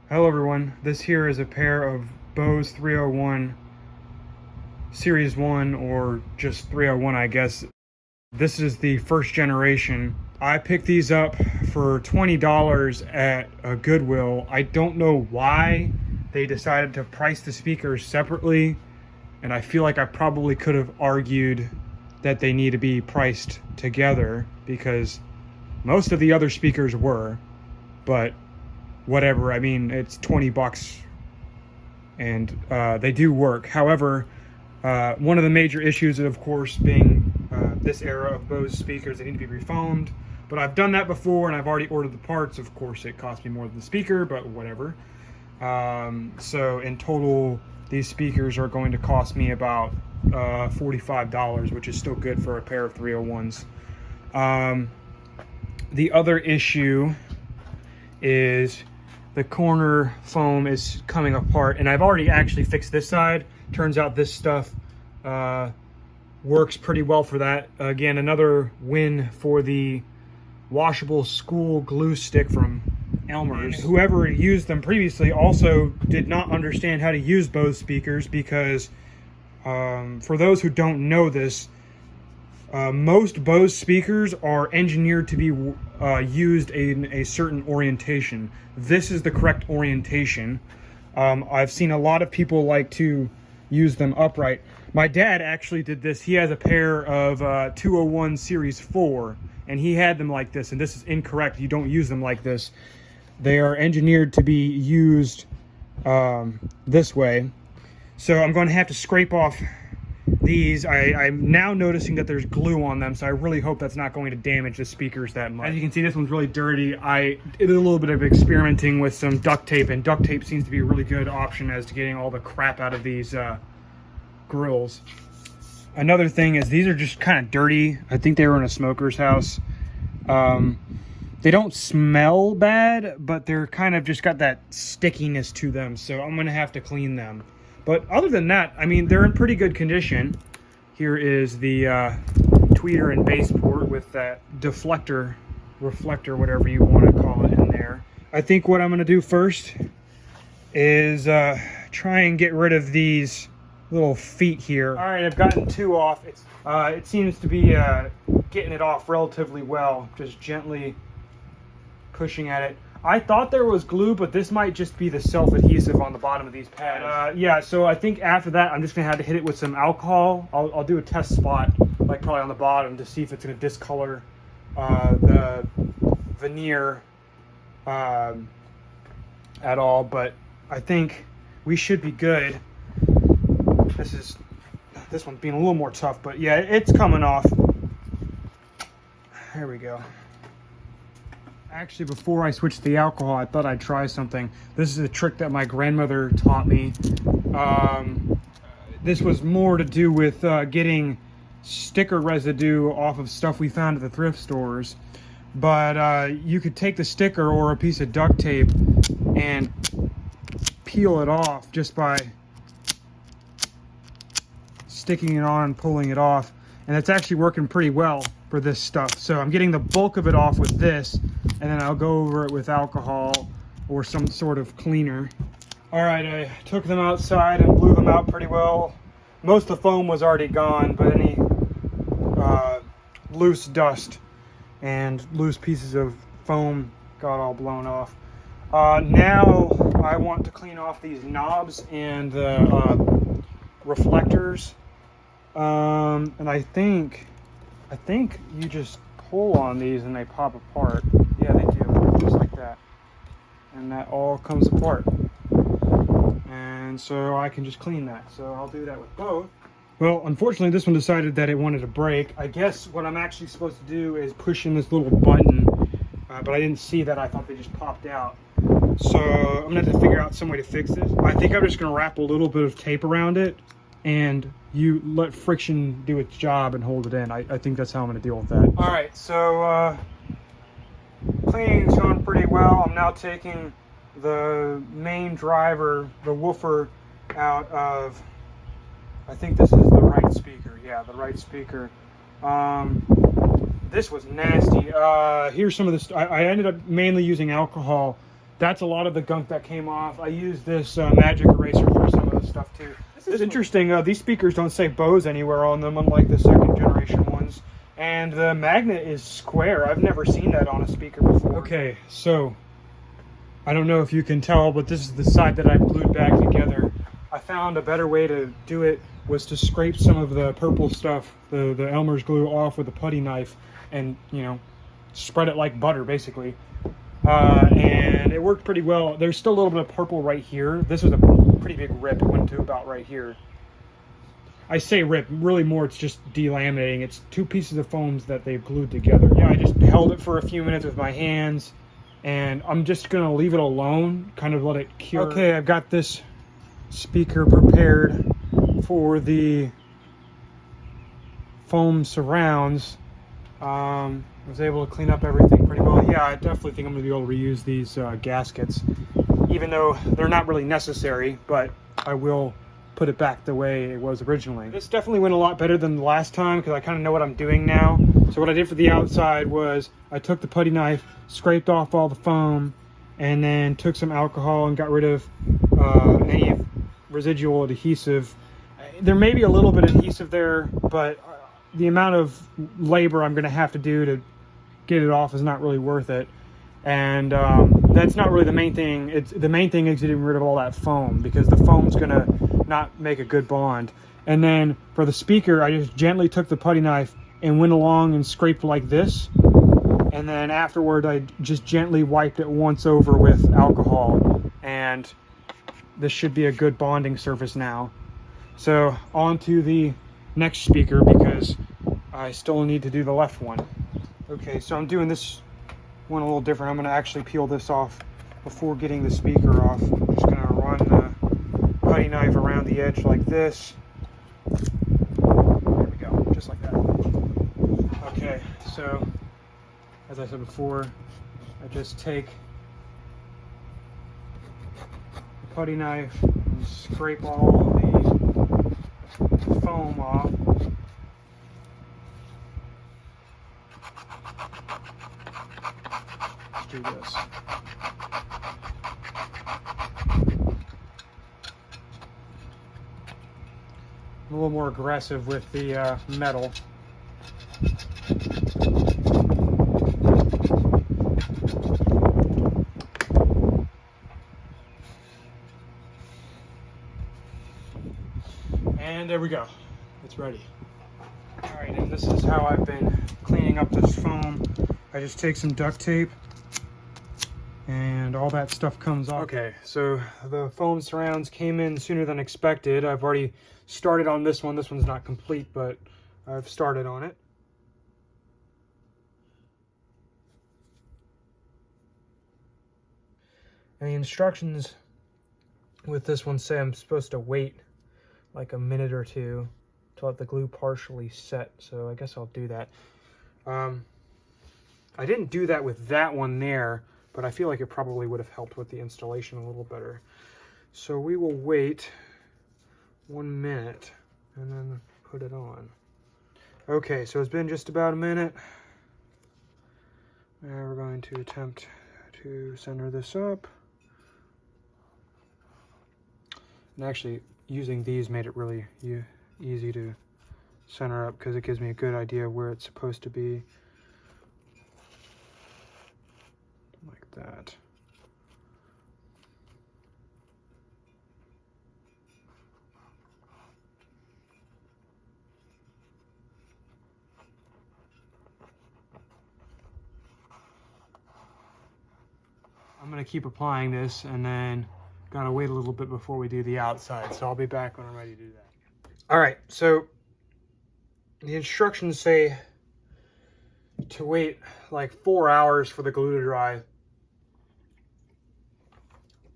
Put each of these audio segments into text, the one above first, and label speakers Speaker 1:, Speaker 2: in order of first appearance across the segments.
Speaker 1: Hello everyone, this here is a pair of Bose 301 Series 1, or just 301 I guess. This is the first generation. I picked these up for $20 at a Goodwill. I don't know why they decided to price the speakers separately, and I feel like I probably could have argued that they need to be priced together because most of the other speakers were, but whatever. I mean, it's 20 bucks and they do work. However, one of the major issues, of course, being this era of Bose speakers, they need to be refoamed. But I've done that before and I've already ordered the parts. Of course, it cost me more than the speaker, but whatever. So in total, these speakers are going to cost me about $45, which is still good for a pair of 301s. The other issue is the corner foam is coming apart, and I've already actually fixed this side. Turns out this stuff works pretty well for that. Again, another win for the washable school glue stick from Elmer's. Whoever used them previously also did not understand how to use Bose speakers because for those who don't know this, most Bose speakers are engineered to be used in a certain orientation. This is the correct orientation. I've seen a lot of people like to use them upright. My dad actually did this. He has a pair of 201 Series 4, and he had them like this, and this is incorrect. You don't use them like this. They are engineered to be used this way. So I'm going to have to scrape off these. I'm now noticing that there's glue on them, so I really hope that's not going to damage the speakers that much. As you can see, this one's really dirty. I did a little bit of experimenting with some duct tape, and duct tape seems to be a really good option as to getting all the crap out of these grills. Another thing is these are just kind of dirty. I think they were in a smoker's house. They don't smell bad, but they're kind of just got that stickiness to them, so I'm gonna have to clean them. But other than that, I mean, they're in pretty good condition. Here is the tweeter and bass port with that deflector, reflector, whatever you want to call it, in there. I think what I'm going to do first is try and get rid of these little feet here. All right, I've gotten two off. It seems to be getting it off relatively well, just gently pushing at it. I thought there was glue, but this might just be the self-adhesive on the bottom of these pads. Yeah, so I think after that, I'm just gonna have to hit it with some alcohol. I'll do a test spot, like probably on the bottom, to see if it's gonna discolor the veneer at all. But I think we should be good. This one's being a little more tough, but yeah, it's coming off. There we go. Actually, before I switched to the alcohol, I thought I'd try something. This is a trick that my grandmother taught me. This was more to do with getting sticker residue off of stuff we found at the thrift stores. But you could take the sticker or a piece of duct tape and peel it off just by sticking it on and pulling it off. And it's actually working pretty well for this stuff. So I'm getting the bulk of it off with this, and then I'll go over it with alcohol or some sort of cleaner. All right, I took them outside and blew them out pretty well. Most of the foam was already gone, but any loose dust and loose pieces of foam got all blown off. Now I want to clean off these knobs and the reflectors. And I think you just pull on these and they pop apart. Yeah, they do, just like that. And that all comes apart. And so I can just clean that. So I'll do that with both. Well, unfortunately, this one decided that it wanted to break. I guess what I'm actually supposed to do is push in this little button, but I didn't see that. I thought they just popped out. So I'm gonna have to figure out some way to fix this. I think I'm just gonna wrap a little bit of tape around it, and you let friction do its job and hold it in. I think that's how I'm going to deal with that. All right, so cleaning's going pretty well. I'm now taking the main driver, the woofer, out of, I think this is the right speaker. Yeah, the right speaker. This was nasty. Here's some of this. I ended up mainly using alcohol that's a lot of the gunk that came off. I used this magic eraser for some of the stuff too. This is interesting. These speakers don't say Bose anywhere on them, unlike the second generation ones. And the magnet is square. I've never seen that on a speaker before. Okay, so I don't know if you can tell, but this is the side that I glued back together. I found a better way to do it was to scrape some of the purple stuff, the Elmer's glue, off with a putty knife and, you know, spread it like butter, basically. And it worked pretty well. There's still a little bit of purple right here. This was a pretty big rip. It went to about right here. I say rip, really more it's just delaminating. It's two pieces of foams that they've glued together. Yeah, I just held it for a few minutes with my hands, and I'm just gonna leave it alone, kind of let it cure. Okay, I've got this speaker prepared for the foam surrounds. I was able to clean up everything pretty well. Yeah, I definitely think I'm going to be able to reuse these gaskets, even though they're not really necessary, but I will put it back the way it was originally. This definitely went a lot better than the last time because I kind of know what I'm doing now. So what I did for the outside was I took the putty knife, scraped off all the foam, and then took some alcohol and got rid of any residual adhesive. There may be a little bit of adhesive there, but the amount of labor I'm going to have to do to get it off is not really worth it. And that's not really the main thing. The main thing is getting rid of all that foam, because the foam's going to not make a good bond. And then for the speaker, I just gently took the putty knife and went along and scraped like this. And then afterward, I just gently wiped it once over with alcohol. And this should be a good bonding surface now. So on to the next speaker, because I still need to do the left one. Okay, so I'm doing this one a little different. I'm going to actually peel this off before getting the speaker off. I'm just going to run the putty knife around the edge like this. There we go, just like that. Okay, so as I said before, I just take the putty knife and scrape all the foam off. Let's do this. I'm a little more aggressive with the metal. And there we go. It's ready. Alright, and this is how I've been cleaning up this foam. I just take some duct tape and all that stuff comes off. Okay, so the foam surrounds came in sooner than expected. I've already started on this one. This one's not complete, but I've started on it. And the instructions with this one say I'm supposed to wait like a minute or two to let the glue partially set, so I guess I'll do that. I didn't do that with that one there, but I feel like it probably would have helped with the installation a little better. So we will wait 1 minute and then put it on. Okay, so it's been just about a minute. Now we're going to attempt to center this up. And actually, using these made it really easy to center up, because it gives me a good idea of where it's supposed to be. Like that. I'm going to keep applying this, and then gotta wait a little bit before we do the outside, so I'll be back when I'm ready to do that. All right, so the instructions say to wait like 4 hours for the glue to dry.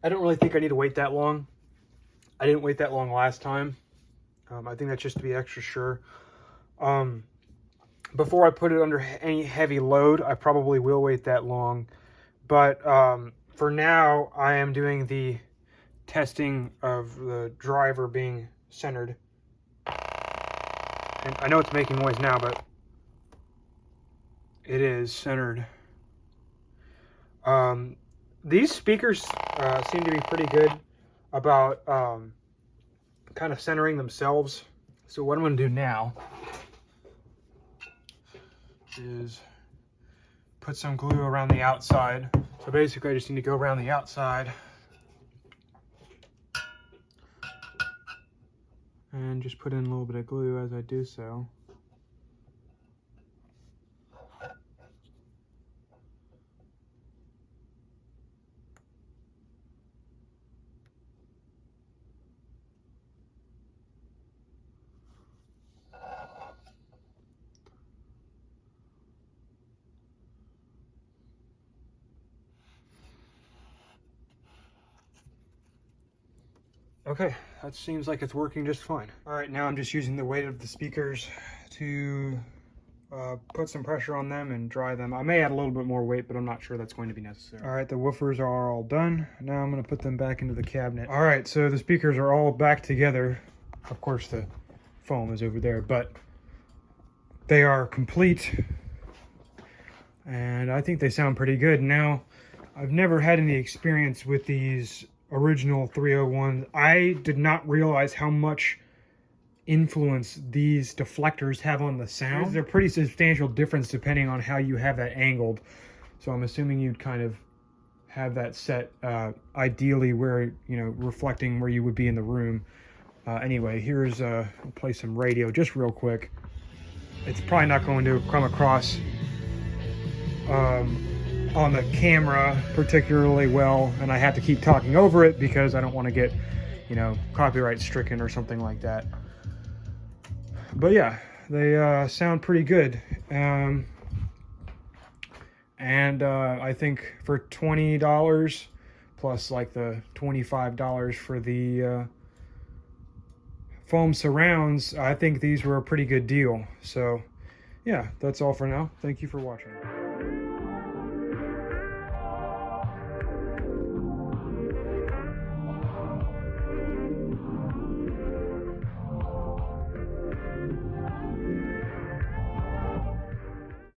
Speaker 1: I don't really think I need to wait that long. I didn't wait that long last time. I think that's just to be extra sure. Before I put it under any heavy load, I probably will wait that long. But for now, I am doing the testing of the driver being centered. And I know it's making noise now, but it is centered. these speakers seem to be pretty good about kind of centering themselves. So what I'm going to do now is put some glue around the outside. So basically I just need to go around the outside and just put in a little bit of glue as I do so. Okay, that seems like it's working just fine. All right, now I'm just using the weight of the speakers to put some pressure on them and dry them. I may add a little bit more weight, but I'm not sure that's going to be necessary. All right, the woofers are all done. Now I'm going to put them back into the cabinet. All right, so the speakers are all back together. Of course, the foam is over there, but they are complete. And I think they sound pretty good. Now, I've never had any experience with these original 301s. I did not realize how much influence these deflectors have on the sound. They're pretty substantial difference depending on how you have that angled. So I'm assuming you'd kind of have that set ideally where, you know, reflecting where you would be in the room. Anyway, here's I'll play some radio just real quick. It's probably not going to come across on the camera particularly well, and I have to keep talking over it because I don't want to get, you know, copyright stricken or something like that. But yeah, they sound pretty good. And I think for $20 plus like the $25 for the foam surrounds, I think these were a pretty good deal. So yeah, that's all for now. Thank you for watching.